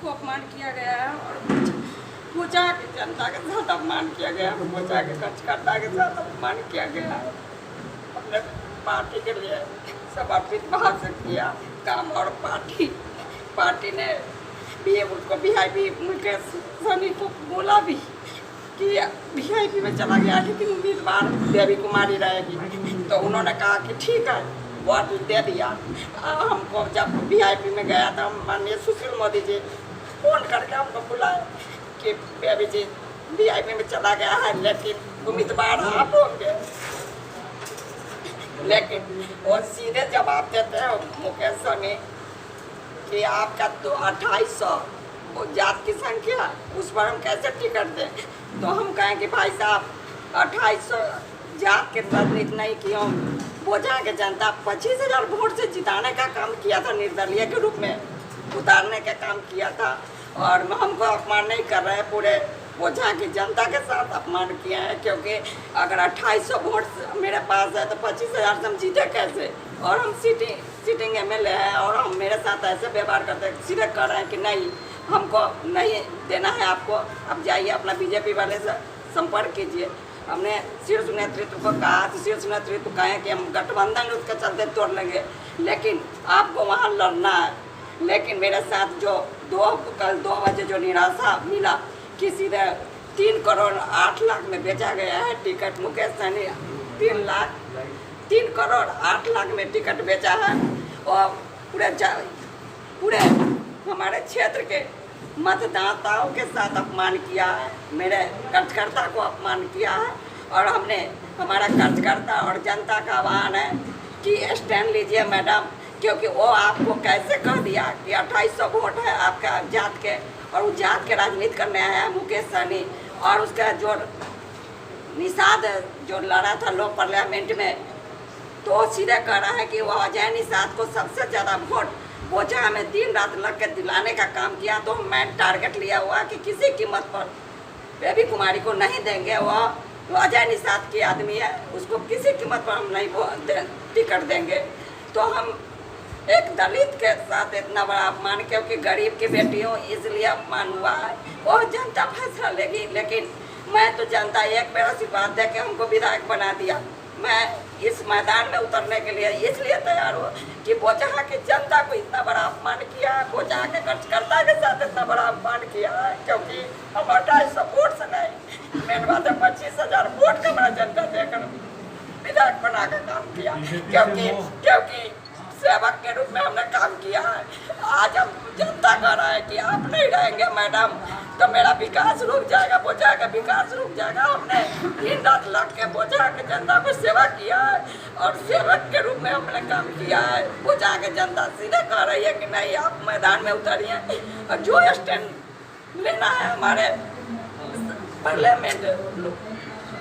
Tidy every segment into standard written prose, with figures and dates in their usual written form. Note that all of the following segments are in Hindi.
को अपमान किया गया है और पूजा की जनता के साथ अपमान किया गया है, पूजा के कार्यकर्ता के साथ अपमान किया गया है। अपने पार्टी के लिए समर्पित भाव से किया काम और पार्टी ने भी उसको वीआईपी मुकेश सहनी को बोला भी कि वीआईपी में चला गया, लेकिन उम्मीदवार देवी कुमारी रहेगी। तो उन्होंने कहा कि ठीक है, वोट दे दिया। हमको जब वीआईपी में गया था माननीय सुशील मोदी जी फोन करके हमको बुलाए कि बेबी जी वीआईपी में चला गया है, लेकिन उम्मीदवार आप होंगे। लेकिन वो सीधे जवाब देते हैं मुकेश सहनी कि आपका तो 2800 वो जात की संख्या, उस पर हम कैसे टिकट दें। तो हम कहें कि भाई साहब 2800 जात के राजनीति नहीं की, हम बोझा के जनता 25,000 वोट से जिताने का काम किया था, निर्दलीय के रूप में उतारने का काम किया था। और हमको अपमान नहीं कर रहे हैं, पूरे बोझा की जनता के साथ अपमान किया है, क्योंकि अगर 2800 वोट मेरे पास है तो 25,000 से हम जीते कैसे। और हम सीटिंग एमएलए है और हम मेरे साथ ऐसे व्यवहार करते हैं, सीधे कह रहे हैं कि नहीं हमको नहीं देना है आपको, अब जाइए अपना बीजेपी वाले से संपर्क कीजिए। हमने शीर्ष नेतृत्व को कहा तो शीर्ष नेतृत्व कहें कि हम गठबंधन उसके चलते तोड़ लेंगे, लेकिन आपको वहाँ लड़ना है। लेकिन मेरे साथ जो कल 2 बजे जो निराशा मिला कि सीधे 3 करोड़ 8 लाख में बेचा गया है टिकट। मुकेश सहनी 3 करोड़ 8 लाख में टिकट बेचा है और पूरे हमारे क्षेत्र के मतदाताओं के साथ अपमान किया है, मेरे कार्यकर्ता को अपमान किया है। और हमने हमारा कार्यकर्ता और जनता का आह्वान है कि स्टैंड लीजिए मैडम, क्योंकि वो आपको कैसे कह दिया कि 2800 वोट है आपका जात के, और वो जात के राजनीति करने आया है मुकेश सहनी। और उसका जो निषाद जो लड़ा था लोक पार्लियामेंट में, तो सीधे कह रहा है कि वो अजय निषाद को सबसे ज़्यादा वोट बोझा में दिन रात लग के दिलाने का काम किया। तो मैं टारगेट लिया हुआ कि किसी कीमत पर बेबी कुमारी को नहीं देंगे, वो अजय निषाद की आदमी है, उसको किसी कीमत पर हम नहीं टिकट देंगे। तो हम एक दलित के साथ इतना बड़ा अपमान, क्योंकि गरीब की बेटियों इसलिए अपमान हुआ है, वो जनता फैसला लेगी। लेकिन मैं तो जनता एक बार आशीर्वाद दे के हमको विधायक बना दिया। मैं इस मैदान में उतरने के लिए इसलिए तैयार हूँ कि बोचहा की जनता को इतना बड़ा अपमान किया है, बोचहा के कार्यकर्ता के साथ इतना बड़ा अपमान किया है, क्योंकि हम 2800 वोट से नहीं, मेन बात है 25,000 वोट का हमारा जनता देकर विधायक बना के काम किया, क्योंकि सेवक के रूप में हमने काम किया है। आज हम जनता कह रहा है कि आप नहीं रहेंगे मैडम तो मेरा विकास रुक जाएगा, बोझा का विकास रुक जाएगा। हमने दिन रात लग के बोझा के जनता को सेवा किया है और सेवक के रूप में हमने काम किया है। बोझा के जनता सीधे कह रही है कि नहीं आप मैदान में उतरिए, और जो स्टैंड लेना है हमारे पार्लियामेंट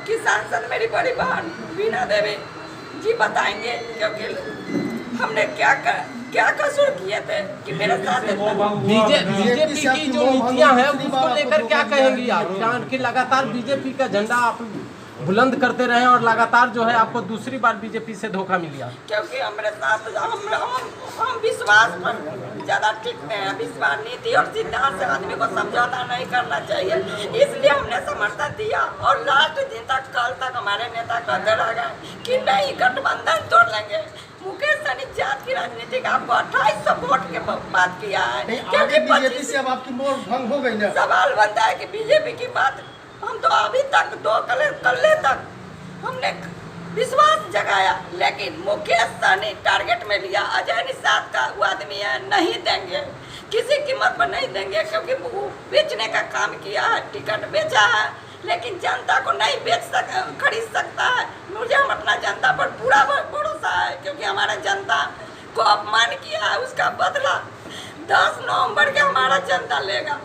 की सांसद मेरी बड़ी बहन वीणा देवी जी बताएंगे, क्योंकि हमने क्या कसूर किए थे कि मेरे साथ बीजेपी की जो नीतियां हैं उसको लेकर क्या कहेंगी आप? कि लगातार बीजेपी का झंडा आप बुलंद करते रहे और लगातार जो है आपको दूसरी बार बीजेपी से धोखा मिल गया, क्योंकि हमारे साथ हम विश्वास पर ज़्यादा टिकते हैं। विश्वास नीति और सिद्धांत से आदमी को समझौता नहीं करना चाहिए, इसलिए हमने समर्थन दिया। और लास्ट दिन तक कल तक हमारे नेता कहते रह गए कि नहीं गठबंधन तोड़ लेंगे। मुकेश सहनी जात की राजनीति का आपको 2800 वोट के बात किया है, क्योंकि बीजेपी से अब आपकी मोर भंग हो गई ना। सवाल बनता है कि बीजेपी की बात हम तो अभी तक कल तक हमने विश्वास जगाया, लेकिन मुकेश सहनी टारगेट में लिया अजय निषाद का वो आदमी है, नहीं देंगे, किसी कीमत पर नहीं देंगे, क्योंकि वो बेचने का काम किया है, टिकट बेचा है, लेकिन जनता को नहीं खरीद सकता है। मुझे हम अपना जनता पर पूरा भरोसा है, क्योंकि हमारा जनता को अपमान किया है, उसका बदला 10 नवंबर के हमारा जनता लेगा।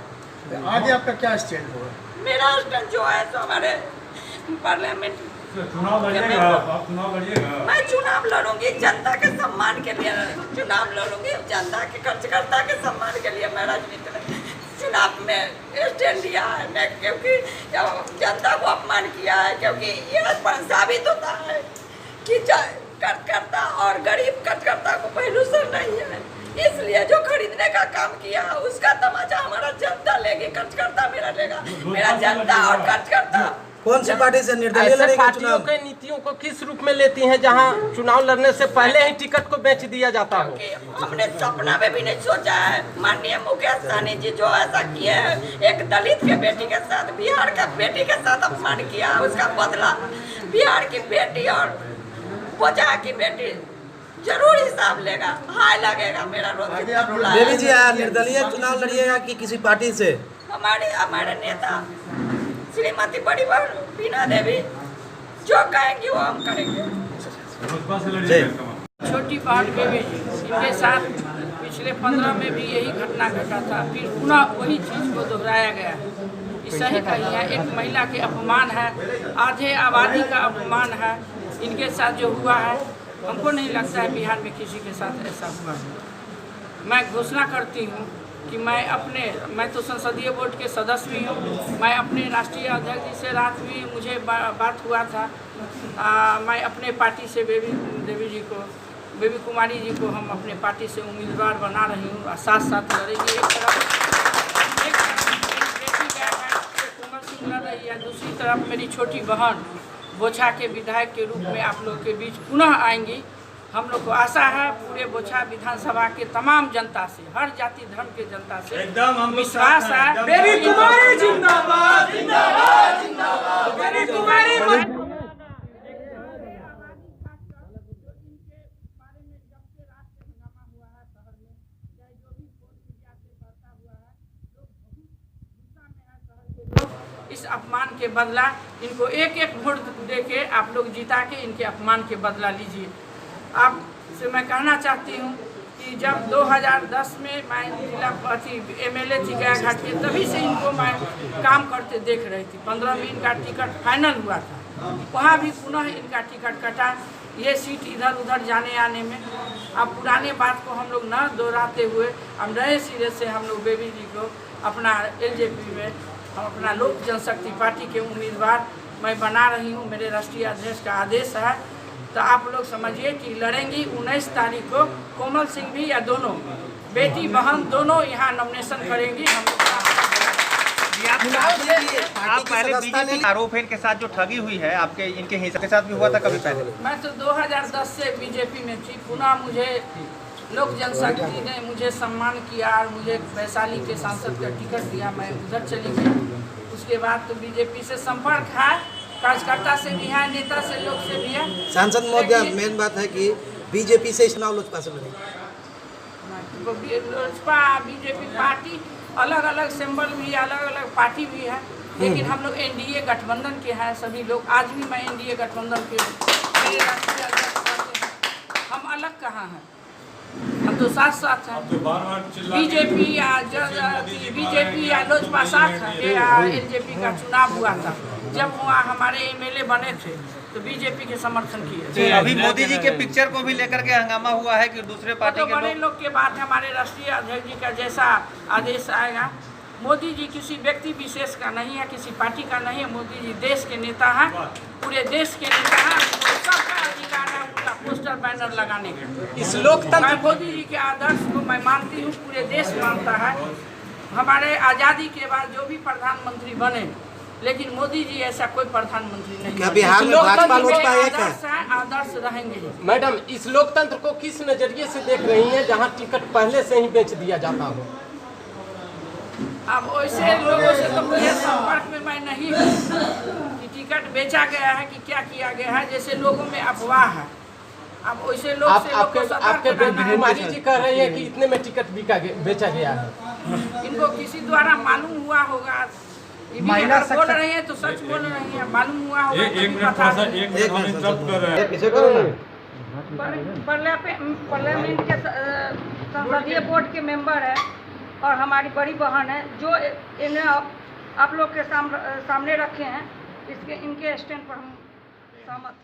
आगे आपका क्या स्टैंड होगा? मेरा स्टैंड जो है तो हमारे पार्लियामेंट चुनाव लड़िएगा, आप चुनाव लड़िएगा। मैं चुनाव लड़ूंगी, जनता के सम्मान के लिए चुनाव लड़ूंगी, जनता के कार्यकर्ता के सम्मान के लिए मैं राजनीति में चुनाव में स्टैंड लिया है। मैं क्योंकि जनता को अपमान किया है, क्योंकि यह साबित होता है कि कार्यकर्ता और गरीब कार्यकर्ता को पहलू से नहीं है। इसलिए जो खरीदने का काम किया उसका तमाचा हमारा जनता लेगी, खर्चकर्ता मेरा लेगा, मेरा जनता और खर्चकर्ता। कौन सी पार्टी से निर्दलीय ऐसे लड़ेगी पार्टियों चुनाव? के नीतियों को किस रूप में लेती हैं जहां चुनाव लड़ने से पहले ही टिकट को बेच दिया जाता हो? क्योंकि हमने सपना में भी नहीं सोचा है माननीय मुकेश सहनी जी जो ऐसा किए हैं, एक दलित के बेटी के साथ, बिहार का बेटी के साथ अपमान किया, उसका बदला बिहार की बेटी और बोझा की बेटी जरूर हिसाब लेगा, हाय लगेगा मेरा रोज। देवी जी निर्दलीय चुनाव लड़िएगा कि किसी पार्टी से? हमारे नेता श्रीमती बड़ी बहन बीना देवी जो कहेंगी वो हम करेंगे। भाजपा से लड़िएगा। छोटी बहन बेबी जी, इनके साथ पिछले 15 में भी यही घटना घटा था, फिर पुनः वही चीज़ को दोहराया गया है। ये सही कही है, एक महिला के अपमान है, आधे आबादी का अपमान है। इनके साथ जो हुआ है, हमको नहीं लगता है बिहार में किसी के साथ ऐसा हुआ है। मैं घोषणा करती हूँ कि मैं तो संसदीय बोर्ड के सदस्य भी हूँ। मैं अपने राष्ट्रीय अध्यक्ष जी से रात में मुझे बात हुआ था। मैं अपने पार्टी से बेबी कुमारी जी को हम अपने पार्टी से उम्मीदवार बना रही हूँ और साथ साथ लड़ेंगे। एक बेटी कोमल सिंह लड़ रही है, दूसरी तरफ मेरी छोटी बहन बोछा के विधायक के रूप में आप लोग के बीच पुनः आएंगी। हम लोग को आशा है पूरे बोछा विधानसभा के तमाम जनता से, हर जाति धर्म के जनता से एकदम हम विश्वास है। बेबी कुमारी जिंदाबाद, जिंदाबाद, जिंदाबाद, बेबी कुमारी। इस अपमान के बदला इनको एक एक वोट दे के आप लोग जिता के इनके अपमान के बदला लीजिए। आपसे मैं कहना चाहती हूँ कि जब 2010 में मैं जिला MLA थी गयाघाट के, तभी से इनको मैं काम करते देख रही थी। 15 में इनका टिकट फाइनल हुआ था, वहाँ भी पुनः इनका टिकट कटा। ये सीट इधर उधर जाने आने में अब पुराने बात को हम लोग न दोहराते हुए हम नए सिरे से हम लोग बेबी जी को अपना LJP में हम अपना लोक जनशक्ति पार्टी के उम्मीदवार मैं बना रही हूँ। मेरे राष्ट्रीय अध्यक्ष का आदेश है, तो आप लोग समझिए कि लड़ेंगी 19 तारीख को। कोमल सिंह भी या दोनों बेटी बहन दोनों यहाँ नॉमिनेशन करेंगी। आप पहले बीजेपी आरोप है इनके साथ जो ठगी हुई है आपके इनके हिस्से के साथ भी हुआ था कभी पहले? मैं तो 2010 से बीजेपी में थी। पुनः मुझे लोक जनशक्ति ने मुझे सम्मान किया और मुझे वैशाली के सांसद का टिकट दिया, मैं उधर चली गई। उसके बाद तो बीजेपी से संपर्क है, कार्यकर्ता से भी है, नेता से, लोग से भी है। सांसद महोदय, मेन बात है कि बीजेपी से चुनाव लोजपा से लड़ेगी। लोजपा बीजेपी पार्टी अलग अलग सिंबल भी, अलग अलग पार्टी भी है, लेकिन हम लोग NDA गठबंधन के हैं सभी लोग। आज भी मैं NDA गठबंधन के मेरे राष्ट्रीय अध्यक्ष, हम अलग कहाँ हैं, हम तो साथ साथ हैं। बीजेपी या लोजपा साथ है। LJP का चुनाव हुआ था, जब वहाँ हमारे MLA बने थे तो बीजेपी के समर्थन किए। अभी मोदी जी के पिक्चर को भी लेकर के हंगामा हुआ है कि दूसरे पार्टी के बड़े लोग के बात है। हमारे राष्ट्रीय अध्यक्ष जी का जैसा आदेश आएगा। मोदी जी किसी व्यक्ति विशेष का नहीं है, किसी पार्टी का नहीं है। मोदी जी देश के नेता हैं, पूरे देश के नेता हैं। सबका अधिकार है उनका पोस्टर बैनर लगाने का। इस लोकतंत्र मोदी जी के आदर्श को मैं मानती हूँ, पूरे देश मानता है। हमारे आज़ादी के बाद जो भी प्रधानमंत्री बने, लेकिन मोदी जी ऐसा कोई प्रधानमंत्री नहीं। क्या बिहार में भाजपा लोजपा एक है? आदर्श रहेंगे। मैडम, इस लोकतंत्र को किस नजरिए से देख रही हैं जहां टिकट पहले से ही बेच दिया जाता हो? अब वैसे लोगों से तो मुझे संपर्क में मैं नहीं हूँ कि टिकट बेचा गया है कि क्या किया गया है। जैसे लोगों में अफवाह है, अब वैसे लोग आपके बेबी कुमारी जी कह रहे हैं कि इतने में टिकट बेचा गया है। इनको किसी द्वारा मालूम हुआ होगा, महिला बोल रही है तो सच बोल रही है, मालूम हुआ होगा। पार्लियामेंट के संसदीय बोर्ड के मेंबर है और हमारी बड़ी बहन है, जो इन्हें आप लोग के सामने रखे हैं। इनके स्टैंड पर हम सहमत।